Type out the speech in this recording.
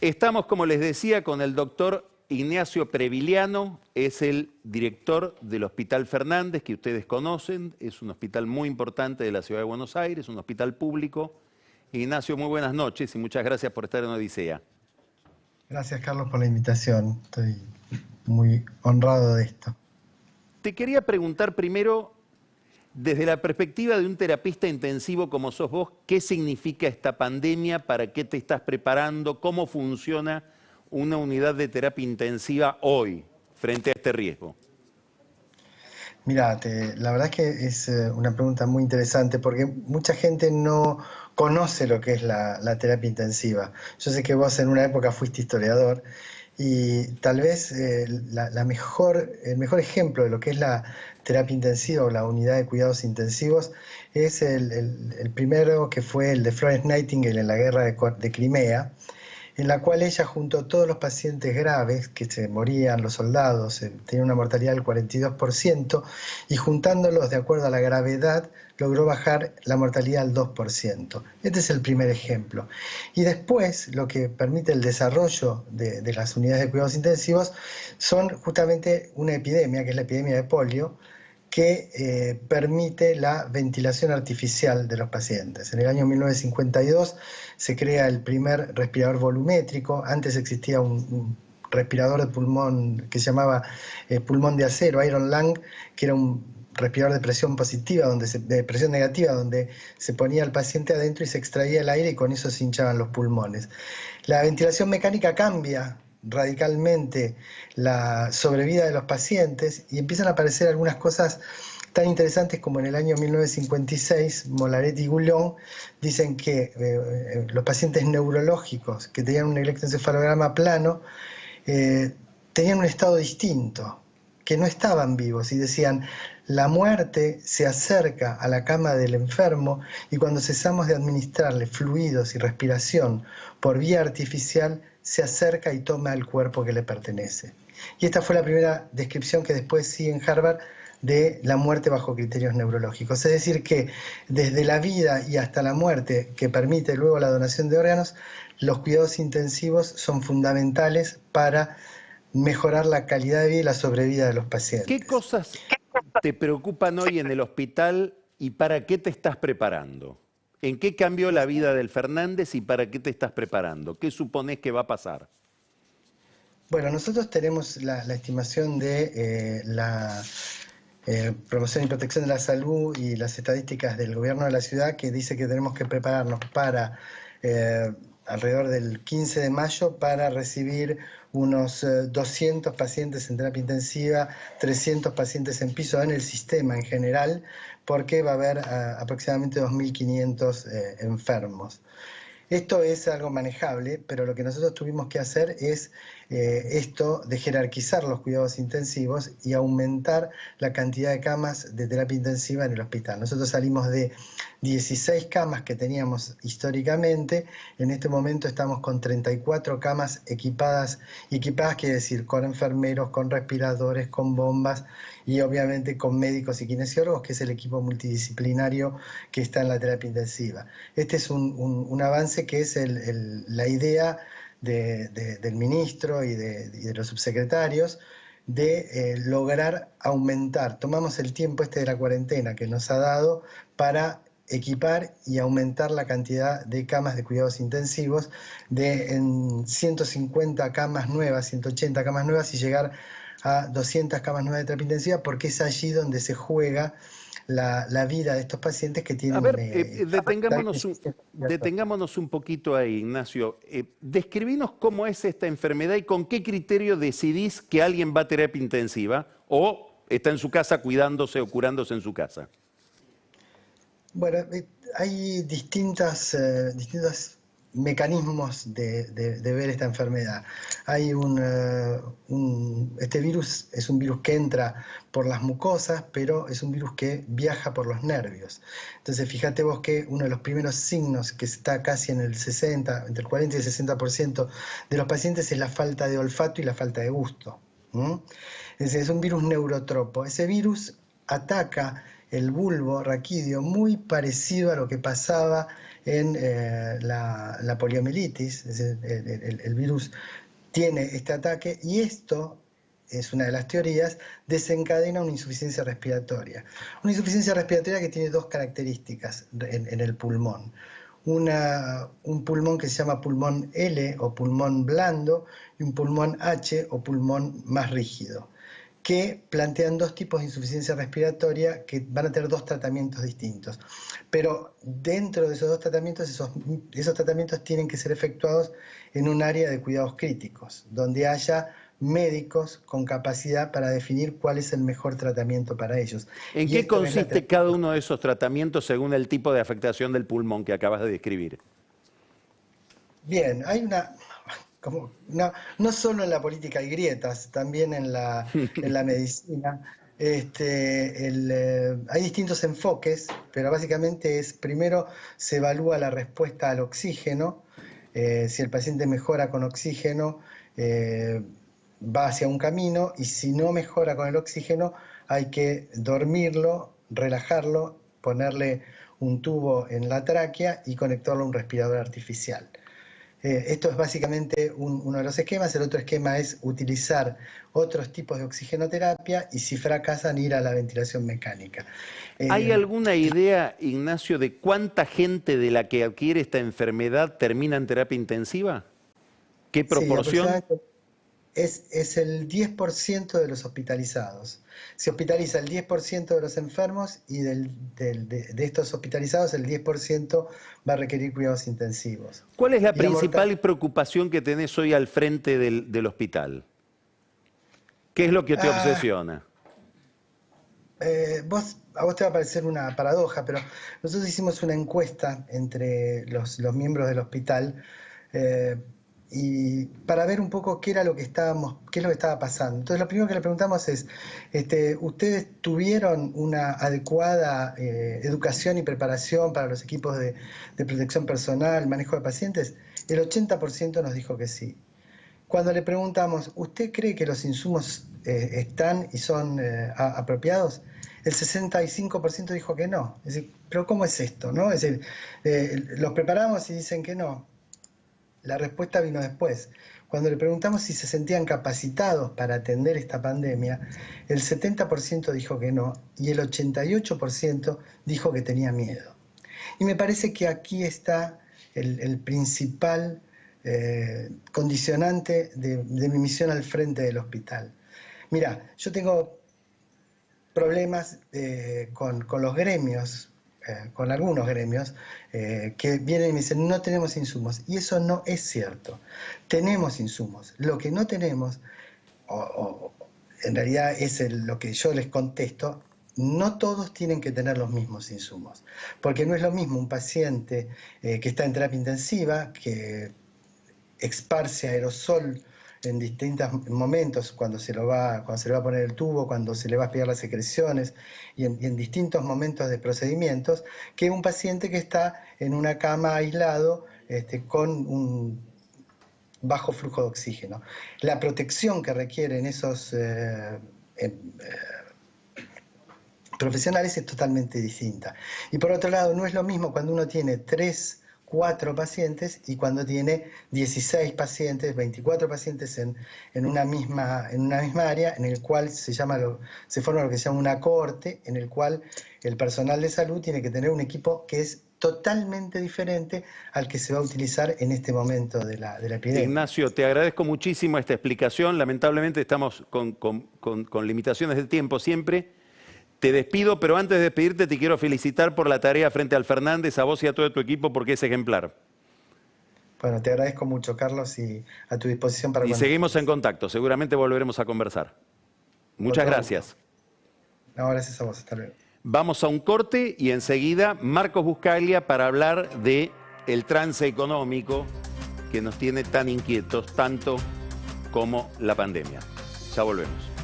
Estamos, como les decía, con el doctor Ignacio Previliano, es el director del Hospital Fernández, que ustedes conocen, es un hospital muy importante de la ciudad de Buenos Aires, un hospital público. Ignacio, muy buenas noches y muchas gracias por estar en Odisea. Gracias, Carlos, por la invitación. Estoy muy honrado de esto. Te quería preguntar primero, desde la perspectiva de un terapista intensivo como sos vos, ¿qué significa esta pandemia? ¿Para qué te estás preparando? ¿Cómo funciona una unidad de terapia intensiva hoy frente a este riesgo? Mira, la verdad es que es una pregunta muy interesante porque mucha gente no conoce lo que es la terapia intensiva. Yo sé que vos en una época fuiste historiador y tal vez el mejor ejemplo de lo que es la terapia intensiva o la unidad de cuidados intensivos es el primero, que fue el de Florence Nightingale en la guerra de Crimea, en la cual ella, junto a todos los pacientes graves que se morían, los soldados, tenía una mortalidad del 42%, y juntándolos de acuerdo a la gravedad, logró bajar la mortalidad al 2%. Este es el primer ejemplo. Y después, lo que permite el desarrollo de las unidades de cuidados intensivos son justamente una epidemia, que es la epidemia de polio, que permite la ventilación artificial de los pacientes. En el año 1952 se crea el primer respirador volumétrico. Antes existía un respirador de pulmón que se llamaba pulmón de acero, Iron Lung, que era un respirador de presión positiva, de presión negativa, donde se ponía al paciente adentro y se extraía el aire y con eso se hinchaban los pulmones. La ventilación mecánica cambia radicalmente la sobrevida de los pacientes y empiezan a aparecer algunas cosas tan interesantes como en el año 1956, Mollaret y Goulon dicen que los pacientes neurológicos que tenían un electroencefalograma plano tenían un estado distinto, que no estaban vivos, y decían: la muerte se acerca a la cama del enfermo y cuando cesamos de administrarle fluidos y respiración por vía artificial, se acerca y toma el cuerpo que le pertenece. Y esta fue la primera descripción que después sigue en Harvard de la muerte bajo criterios neurológicos. Es decir, que desde la vida y hasta la muerte, que permite luego la donación de órganos, los cuidados intensivos son fundamentales para mejorar la calidad de vida y la sobrevida de los pacientes. ¿Qué cosas te preocupan hoy en el hospital y para qué te estás preparando? ¿En qué cambió la vida del Fernández y para qué te estás preparando? ¿Qué suponés que va a pasar? Bueno, nosotros tenemos la estimación de la promoción y protección de la salud y las estadísticas del gobierno de la ciudad, que dice que tenemos que prepararnos para alrededor del 15 de mayo para recibir unos 200 pacientes en terapia intensiva, 300 pacientes en piso en el sistema en general, porque va a haber aproximadamente 2.500 enfermos. Esto es algo manejable, pero lo que nosotros tuvimos que hacer es esto de jerarquizar los cuidados intensivos y aumentar la cantidad de camas de terapia intensiva en el hospital. Nosotros salimos de 16 camas que teníamos históricamente, en este momento estamos con 34 camas equipadas quiere decir con enfermeros, con respiradores, con bombas y obviamente con médicos y kinesiólogos, que es el equipo multidisciplinario que está en la terapia intensiva. Este es un avance que es la idea del ministro y de los subsecretarios de lograr aumentar. Tomamos el tiempo de la cuarentena que nos ha dado para equipar y aumentar la cantidad de camas de cuidados intensivos en 150 camas nuevas, 180 camas nuevas, y llegar a 200 camas nuevas de terapia intensiva, porque es allí donde se juega la vida de estos pacientes que tienen... A ver, detengámonos un poquito ahí, Ignacio. Describinos cómo es esta enfermedad y con qué criterio decidís que alguien va a terapia intensiva o está en su casa cuidándose o curándose en su casa. Bueno, hay distintos mecanismos de ver esta enfermedad. Hay este virus es un virus que entra por las mucosas, pero es un virus que viaja por los nervios. Entonces, fíjate vos que uno de los primeros signos, que está casi en el 60, entre el 40 y el 60% de los pacientes, es la falta de olfato y la falta de gusto. Es un virus neurotropo. Ese virus ataca el bulbo raquídeo, muy parecido a lo que pasaba en la poliomielitis, es decir, el virus tiene este ataque y esto es una de las teorías, desencadena una insuficiencia respiratoria. Una insuficiencia respiratoria que tiene dos características en el pulmón. Un pulmón que se llama pulmón L o pulmón blando y un pulmón H o pulmón más rígido, que plantean dos tipos de insuficiencia respiratoria que van a tener dos tratamientos distintos. Pero dentro de esos dos tratamientos, esos tratamientos tienen que ser efectuados en un área de cuidados críticos, donde haya médicos con capacidad para definir cuál es el mejor tratamiento para ellos. ¿En qué consiste cada uno de esos tratamientos según el tipo de afectación del pulmón que acabas de describir? Bien, hay no solo en la política hay grietas, también en la medicina. Hay distintos enfoques, pero básicamente primero se evalúa la respuesta al oxígeno. Si el paciente mejora con oxígeno, va hacia un camino, y si no mejora con el oxígeno, hay que dormirlo, relajarlo, ponerle un tubo en la tráquea y conectarlo a un respirador artificial. Esto es básicamente uno de los esquemas. El otro esquema es utilizar otros tipos de oxigenoterapia y, si fracasan, ir a la ventilación mecánica. ¿Hay alguna idea, Ignacio, de cuánta gente de la que adquiere esta enfermedad termina en terapia intensiva? ¿Qué proporción? Sí, es el 10% de los hospitalizados. Se hospitaliza el 10% de los enfermos y de estos hospitalizados el 10% va a requerir cuidados intensivos. ¿Cuál es la principal preocupación que tenés hoy al frente del hospital? ¿Qué es lo que te obsesiona? A vos te va a parecer una paradoja, pero nosotros hicimos una encuesta entre los miembros del hospital y para ver un poco qué es lo que estaba pasando. Entonces, lo primero que le preguntamos es, ¿ustedes tuvieron una adecuada educación y preparación para los equipos de protección personal, manejo de pacientes? El 80% nos dijo que sí. Cuando le preguntamos, ¿usted cree que los insumos están y son apropiados? El 65% dijo que no. Es decir, ¿pero cómo es esto, no? Es decir, los preparamos y dicen que no. La respuesta vino después. Cuando le preguntamos si se sentían capacitados para atender esta pandemia, el 70% dijo que no y el 88% dijo que tenía miedo. Y me parece que aquí está el principal condicionante de mi misión al frente del hospital. Mira, yo tengo problemas con los gremios, con algunos gremios, que vienen y me dicen, no tenemos insumos. Y eso no es cierto. Tenemos insumos. Lo que no tenemos, en realidad es lo que yo les contesto, no todos tienen que tener los mismos insumos. Porque no es lo mismo un paciente que está en terapia intensiva, que esparce aerosol en distintos momentos, cuando se le va a poner el tubo, cuando se le va a espiar las secreciones y en distintos momentos de procedimientos, que un paciente que está en una cama aislado con un bajo flujo de oxígeno. La protección que requieren esos profesionales es totalmente distinta. Y por otro lado, no es lo mismo cuando uno tiene 4 pacientes y cuando tiene 16 pacientes, 24 pacientes en una misma área, en el cual se forma lo que se llama una cohorte, en el cual el personal de salud tiene que tener un equipo que es totalmente diferente al que se va a utilizar en este momento de la epidemia. Ignacio, te agradezco muchísimo esta explicación. Lamentablemente estamos con limitaciones de tiempo siempre. Te despido, pero antes de despedirte te quiero felicitar por la tarea frente al Fernández, a vos y a todo tu equipo, porque es ejemplar. Bueno, te agradezco mucho, Carlos, y a tu disposición para... Y seguimos en contacto, seguramente volveremos a conversar. Muchas gracias. No, gracias a vos, hasta luego. Vamos a un corte y enseguida Marcos Buscaglia para hablar del trance económico que nos tiene tan inquietos, tanto como la pandemia. Ya volvemos.